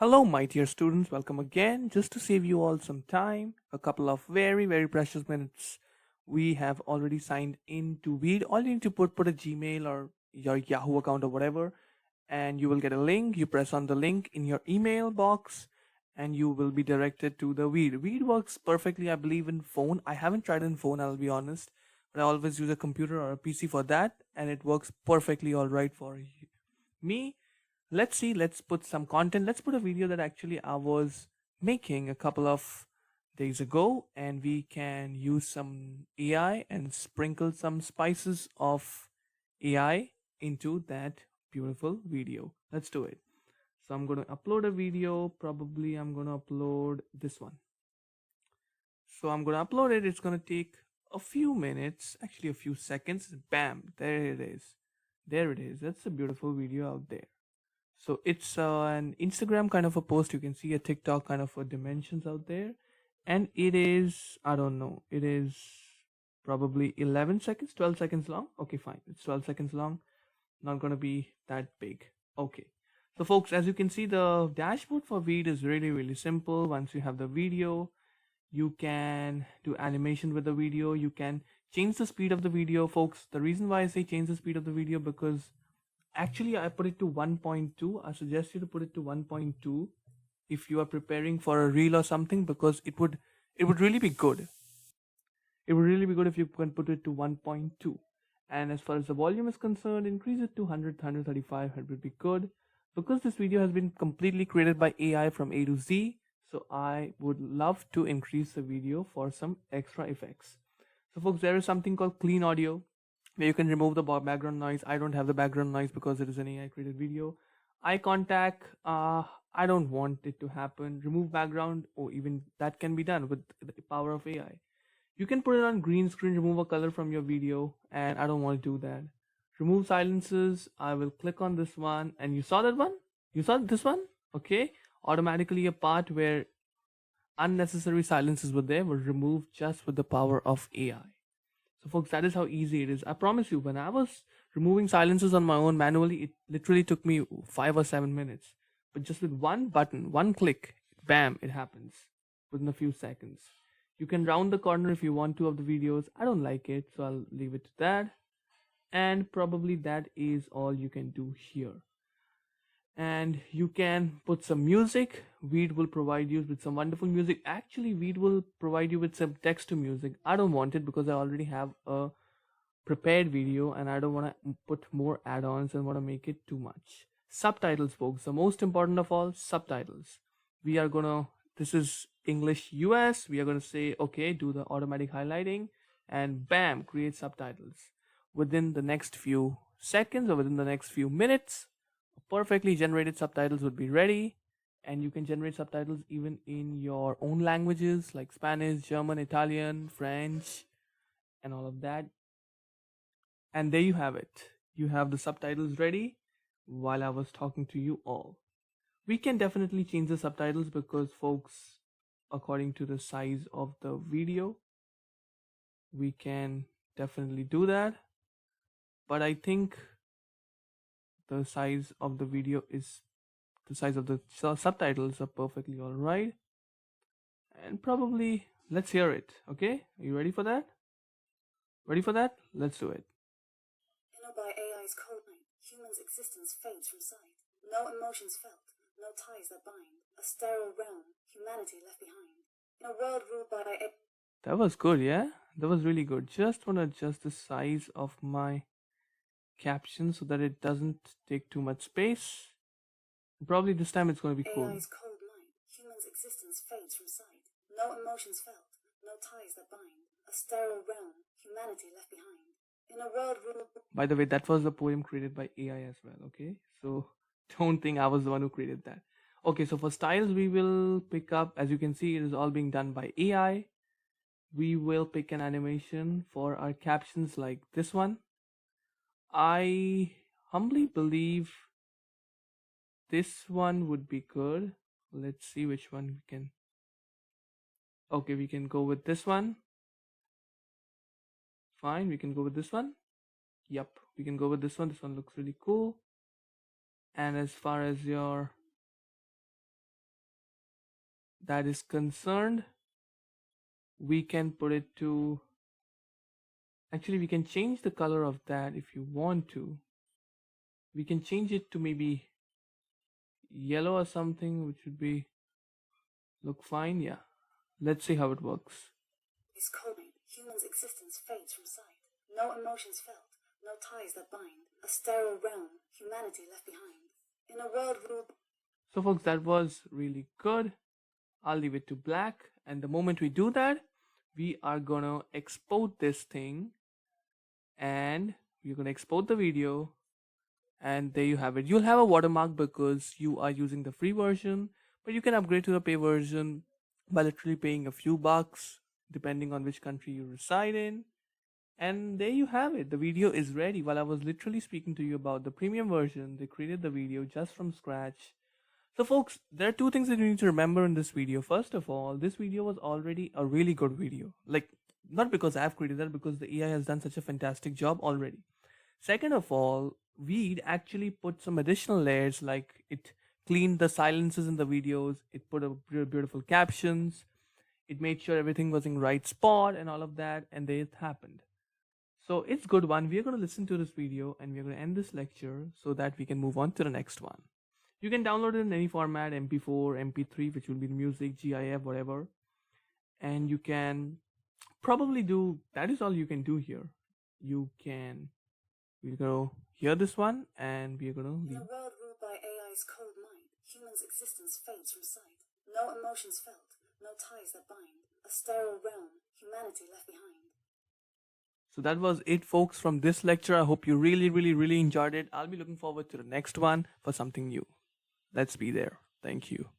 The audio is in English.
Hello, my dear students. Welcome again. Just to save you all some time, a couple of very precious minutes. We have already signed in to Veed. All you need to put a Gmail or your Yahoo account or whatever, and you will get a link. You press on the link in your email box, and you will be directed to the Veed. Veed works perfectly, I believe, in phone. I haven't tried in phone, I'll be honest, but I always use a computer or a PC for that, and it works perfectly all right for me. Let's see, let's put some content. Let's put a video that actually I was making a couple of days ago, and we can use some AI and sprinkle some spices of AI into that beautiful video. Let's do it. So I'm going to upload a video. Probably I'm going to upload this one. So I'm going to upload it. It's going to take a few minutes, actually a few seconds. Bam, there it is. There it is. That's a beautiful video out there. So it's an Instagram kind of a post. You can see a TikTok kind of a dimensions out there. And it is, I don't know, it is probably 11 seconds, 12 seconds long. Okay, fine. It's 12 seconds long. Not going to be that big. Okay. So folks, as you can see, the dashboard for Veed is really simple. Once you have the video, you can do animation with the video. You can change the speed of the video, folks. The reason why I say change the speed of the video, because actually I put it to 1.2. I suggest you to put it to 1.2 if you are preparing for a reel or something, because it would really be good. It would really be good if you can put it to 1.2. And as far as the volume is concerned, increase it to 100, 135. It would be good, because this video has been completely created by AI from A to Z. So I would love to increase the video for some extra effects. So folks, there is something called clean audio, where you can remove the background noise. I don't have the background noise because it is an AI created video. Eye contact, I don't want it to happen. Remove background, or even that can be done with the power of AI. You can put it on green screen, remove a color from your video, and I don't want to do that. Remove silences. I will click on this one, and you saw that one? You saw this one? Okay. Automatically a part where unnecessary silences were there were removed just with the power of AI. So folks, that is how easy it is. I promise you, when I was removing silences on my own manually, it literally took me 5 or 7 minutes. But just with one button, one click, bam, it happens within a few seconds. You can round the corner if you want to of the videos. I don't like it, so I'll leave it to that. And probably that is all you can do here. And you can put some music. Veed will provide you with some wonderful music. Actually, Veed will provide you with some text to music. I don't want it because I already have a prepared video, and I don't want to put more add-ons and want to make it too much. Subtitles, folks, the most important of all, subtitles. We are gonna, this is English US. We are gonna say, okay, do the automatic highlighting, and bam, create subtitles. Within the next few seconds or within the next few minutes, perfectly generated subtitles would be ready. And you can generate subtitles even in your own languages like Spanish, German, Italian, French, and all of that. And there you have it. You have the subtitles ready while I was talking to you all. We can definitely change the subtitles because, folks, according to the size of the video, we can definitely do that. But I think the size of the video is the size of the subtitles are perfectly all right. And probably let's hear it. Okay, are you ready for that? Ready for that? Let's do it. By AI's cold night, human's existence fades from sight. No emotions felt, no ties that bind. A sterile realm, humanity left behind. In a world ruled by AI. That was good, yeah? That was really good. Just want to adjust the size of my caption so that it doesn't take too much space. Probably this time it's going to be cool. AI's cold night, human's existence fades from sight. No emotions felt, no ties that bind. A sterile realm, humanity left behind. In a world ruled. By the way, that was the poem created by AI as well, okay? So don't think I was the one who created that. Okay, so for styles, we will pick up, as you can see, it is all being done by AI. We will pick an animation for our captions like this one. I humbly believe this one would be good. Let's see which one we can. Okay, we can go with this one. Fine, we can go with this one. Yep, we can go with this one. This one looks really cool. And as far as your that is concerned, we can put it to, actually we can change the color of that if you want to. We can change it to maybe yellow or something, which would be look fine. Yeah, let's see how it works. Is cold, human's existence fades from sight. No emotions felt, no ties that bind. A sterile realm, humanity left behind. In a world ruled. So folks, that was really good. I'll leave it to black, and the moment we do that, we are gonna export this thing, and we're gonna export the video, and there you have it. You'll have a watermark because you are using the free version, but you can upgrade to the pay version by literally paying a few bucks depending on which country you reside in. And there you have it. The video is ready. While I was literally speaking to you about the premium version, they created the video just from scratch. So folks, there are two things that you need to remember in this video. First of all, this video was already a really good video. Like, not because I've created that, because the AI has done such a fantastic job already. Second of all, Veed actually put some additional layers, like it cleaned the silences in the videos, it put a beautiful captions, it made sure everything was in right spot and all of that, and there it happened. So it's good one. We're going to listen to this video and we're going to end this lecture so that we can move on to the next one. You can download it in any format, MP4, MP3, which will be music, GIF, whatever. And you can probably do, that is all you can do here. We're going to hear this one and we're going to In leave. a world ruled by AI's cold mind, human's existence fades from sight. No emotions felt, no ties that bind. A sterile realm, humanity left behind. So that was it, folks, from this lecture. I hope you really enjoyed it. I'll be looking forward to the next one for something new. Let's be there. Thank you.